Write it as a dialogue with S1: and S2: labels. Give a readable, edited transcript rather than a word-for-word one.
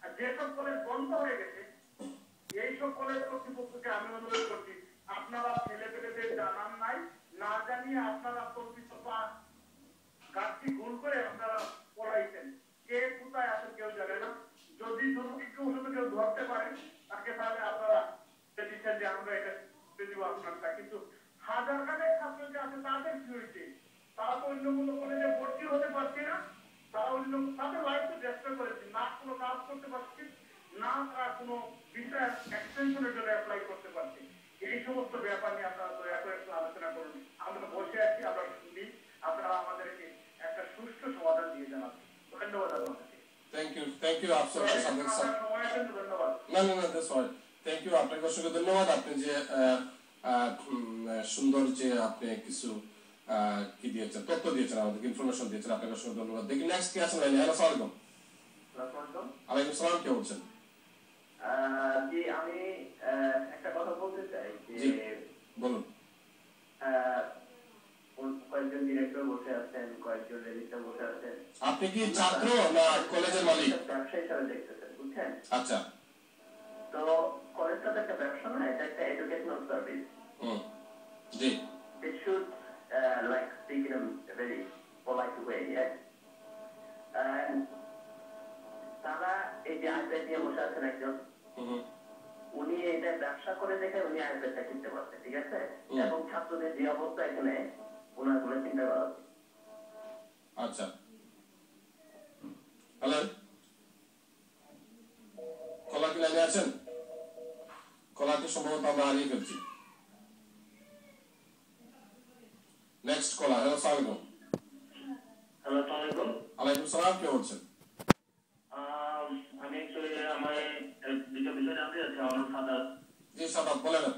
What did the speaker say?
S1: আর যেসব কলেজ বন্ধ হয়ে গেছে এইসব কলেজ কর্তৃপক্ষকে আমি অনুরোধ করছি, আপনারা ছেলেপেলেদের জানান নাই, না জানিয়ে আপনারা কল্পিত গাছটি ভুল করে আপনারা পড়াইছেন। কে কোথায় আছে কেউ জানে না। যদি কেউ ধরতে পারেন তাকে, তাহলে আপনারা দিচ্ছেন যে আমরা এটা দিব আপনারটা। কিন্তু হাজার খানেক ছাত্র যে আছে তাদের কি হয়েছে? তারা তো অন্য কোনো কলেজে ভর্তি হতে পারছে না, তারা অন্য তাদের লাইফ তো ব্যস্ত করেছে, না কোনো কাজ করতে পারছে না, তারা কোনো ভিসা এক্সটেনশনের জন্য অ্যাপ্লাই করতে পারছে। এই সমস্ত ব্যাপার নিয়ে আপনারা দয়া করে একটু আলোচনা করুন। আমরা বসে আছি, আমরা শুনি, আপনারা আমাদেরকে একটা সুষ্ঠু সমাধান দিয়ে জানাবেন। ধন্যবাদ আপনাকে।
S2: থ্যাংক ইউ আপনাকে ধন্যবাদ। না দ্যাটস অল। থ্যাংক ইউ আপনাকে অসংখ্য ধন্যবাদ। আপনি যে সুন্দর যে আপনি কিছু কি দিয়েছেন, তথ্য দিয়েছেন, আমাদেরকে ইনফরমেশন দিয়েছেন, আপনাকে অসংখ্য ধন্যবাদ। দেখি নেক্সট কি আছেন লাইনে। হ্যালো, আসসালামু আলাইকুম। ওয়ালাইকুম সালাম, কে বলছেন?
S3: জি, আমি একটা কথা বলতে চাই
S2: যে বলুন।
S3: কয়েকজন ডিরেক্টর বসে আছেন, কয়েকজন রেজিস্ট্রার বসে আছেন।
S2: আপনি কি ছাত্র না কলেজের মালিক?
S3: ব্যবসা হিসাবে দেখতেছেন, বুঝছেন?
S2: আচ্ছা।
S3: তো কলেজটা তো একটা ব্যবসা না, এটা একটা educational service.
S2: G.
S3: It should like speak in a very polite way, yeah. And তারা এই যে আইপ্যাড নিয়ে বসে আছেন একজন, উনি এটা ব্যবসা করে দেখে উনি আইপ্যাডটা কিনতে পারছেন, ঠিক আছে? এবং ছাত্রদের যে অবস্থা এখানে ওনার কোনো চিন্তা করা উচিত।
S2: আচ্ছা, হ্যালো, কলা কি লাইনে আছেন? কলাকে সম্ভবত আমরা হারিয়ে ফেলছি। নেক্সট কলার। হ্যালো, আসসালামু আলাইকুম।
S3: হ্যালো, আসসালামু আলাইকুম।
S2: ওয়ালাইকুম সালাম, কে বলছেন?
S3: আমি অ্যাকচুয়ালি আমার দুটো বিষয় জানতে চাচ্ছি। আমার ফাদার।
S2: জি সাদাত, বলেন আপনি।